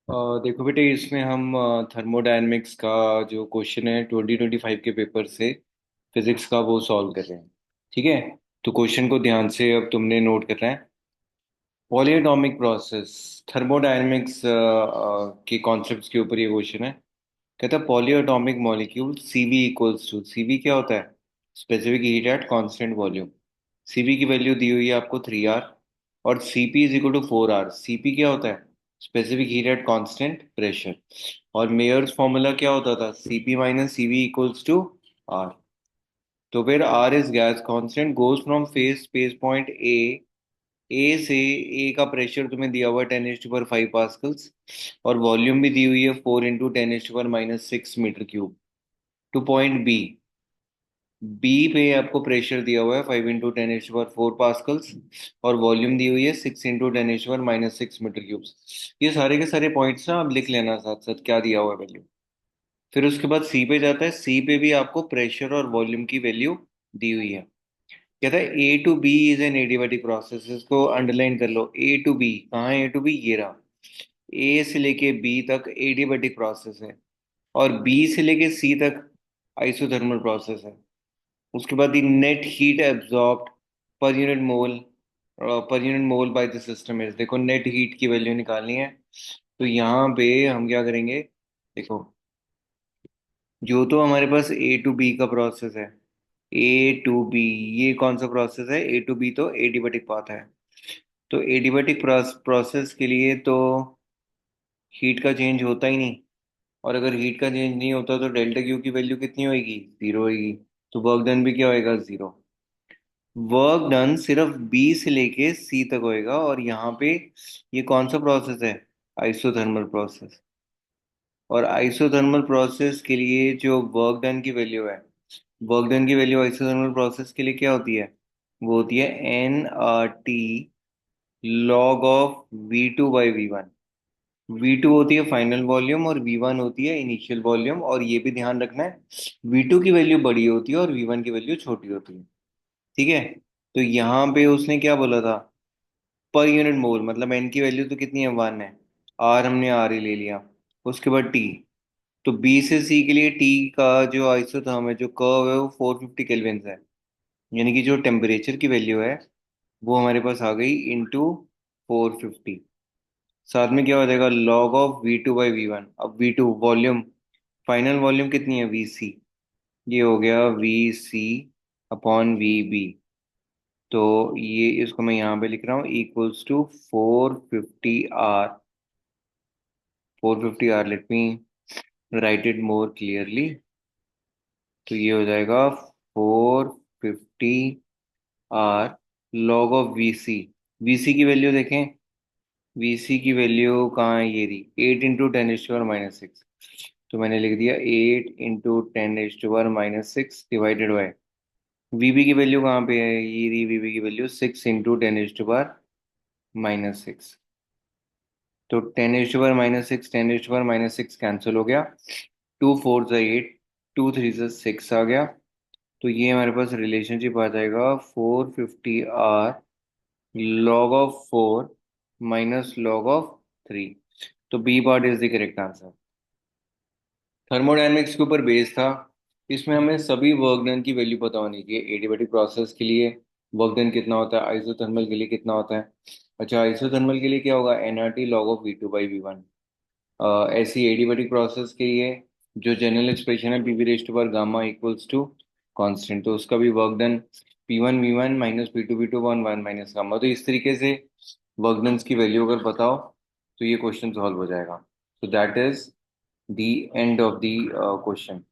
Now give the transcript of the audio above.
देखो बेटे, इसमें हम थर्मोडायनेमिक्स का जो क्वेश्चन है 2025 के पेपर से फिजिक्स का वो सॉल्व कर रहे हैं। ठीक है। तो क्वेश्चन को ध्यान से अब तुमने नोट करना है। पॉलीएटॉमिक प्रोसेस, थर्मोडायनेमिक्स के कॉन्सेप्ट्स के ऊपर ये क्वेश्चन है। कहता है polyatomic molecule CV equals to, CV क्या होता है? Specific heat at constant volume. CV की वैल्यू दी हुई है आपको 3 आर, और CP is equal to 4 R. CP क्या होता है? Specific heat at constant pressure. और मेयर्स फॉर्मूला क्या होता था? CP minus CV equals to R. तो फिर are is gas constant goes from face space point A से, ए का प्रेशर तुम्हें दिया हुआ है 10⁻5 पास्कल्स, और वॉल्यूम भी दी हुई है 4 × 10⁻⁻6 metre cube. To point B, B पे आपको प्रेशर दिया हुआ है 5 × 10⁻⁴ पास्कल्स, और वॉल्यूम दी हुई है 6 × 10⁻⁻6 मीटर क्यूब्स। ये सारे के सारे पॉइंट्स ना आप लिख लेना साथ साथ क्या दिया हुआ है वैल्यू। फिर उसके बाद सी पे जाता है। सी पे भी आपको प्रेशर और वॉल्यूम की वैल्यू दी हुई है। कहता है A to B is an adiabatic process. इसको अंडरलाइन कर लो। ए टू बी कहाँ है? ए टू बी ये रहा। ए से लेके बी तक एडियाबैटिक प्रोसेस है, और बी से लेके सी तक आइसोथर्मल प्रोसेस है। उसके बाद the net heat absorbed per unit mole, by the system is. देखो नेट हीट की वैल्यू निकालनी है। तो यहाँ पे हम क्या करेंगे? देखो, जो तो हमारे पास ए टू बी का प्रोसेस है, ए टू बी, ये कौन सा प्रोसेस है? ए टू बी तो एडियाबैटिक पाथ है। तो एडियाबैटिक प्रोसेस के लिए तो हीट का चेंज होता ही नहीं, और अगर हीट का चेंज नहीं होता तो डेल्टा क्यू की वैल्यू कितनी होगी? जीरो होगी। तो वर्क डन भी क्या होएगा? जीरो। वर्क डन सिर्फ बी से लेके सी तक होएगा, और यहाँ पे ये कौन सा प्रोसेस है? Isothermal process. और आइसोथर्मल प्रोसेस के लिए जो वर्क डन की वैल्यू है, वर्क डन की वैल्यू आइसोथर्मल प्रोसेस के लिए क्या होती है? वो होती है N R T log of V2/V1। V2 होती है फाइनल वॉल्यूम, और V1 होती है इनिशियल वॉल्यूम। और ये भी ध्यान रखना है, V2 की वैल्यू बड़ी होती है और V1 की वैल्यू छोटी होती है। ठीक है। तो यहाँ पे उसने क्या बोला था? पर यूनिट मोल, मतलब एन की वैल्यू तो कितनी है? 1 है। आर हमने आर ही ले लिया। उसके बाद टी। तो बी से सी के लिए टी का जो आइसोथर्म है, जो कर्व है, वो 450 केल्विन है। यानी कि जो टेम्परेचर की वैल्यू है वो हमारे पास आ गई इंटू 450। साथ में क्या हो जाएगा? Log of V2/V1। अब V2 वॉल्यूम, फाइनल वॉल्यूम कितनी है? VC। ये हो गया VC अपॉन VB। तो ये इसको मैं यहाँ पे लिख रहा हूँ equals to 450 R। 450 R, let me write it more clearly. तो ये हो जाएगा 450 R log of VC। VC की वैल्यू देखें। VC की वैल्यू कहाँ है? ये रही, 8 × 10⁻⁻6। तो मैंने लिख दिया 8 × 10⁻⁻6 डिवाइडेड बाय VB की वैल्यू कहाँ पे है? ये रही VB की वैल्यू 6 × 10⁻⁻6। तो 10⁻⁻6, 10⁻⁻6 कैंसिल हो गया। 2 4 8, 2 3 6 आ गया। तो ये हमारे पास रिलेशनशिप आ जाएगा 450 R log of 4 minus log of 3। तो B part is the correct answer. Thermodynamics के ऊपर बेस था। इसमें हमें सभी वर्क डन की वैल्यू पता होनी चाहिए। एडियाबैटिक प्रोसेस के लिए वर्क डन कितना होता है, आइसोथर्मल के लिए कितना होता है। अच्छा, आइसोथर्मल के लिए क्या होगा? NRT log of V2/V1। ऐसी एडियाबैटिक प्रोसेस के लिए जो जनरल एक्सप्रेशन है Pv⁻γ इक्वल्स टू कांस्टेंट, तो उसका भी work done P1V1 minus P2V2/1 minus gamma. तो इस तरीके से वर्क डन की वैल्यू अगर पता हो तो ये क्वेश्चन सॉल्व हो जाएगा। So that is the end of the question.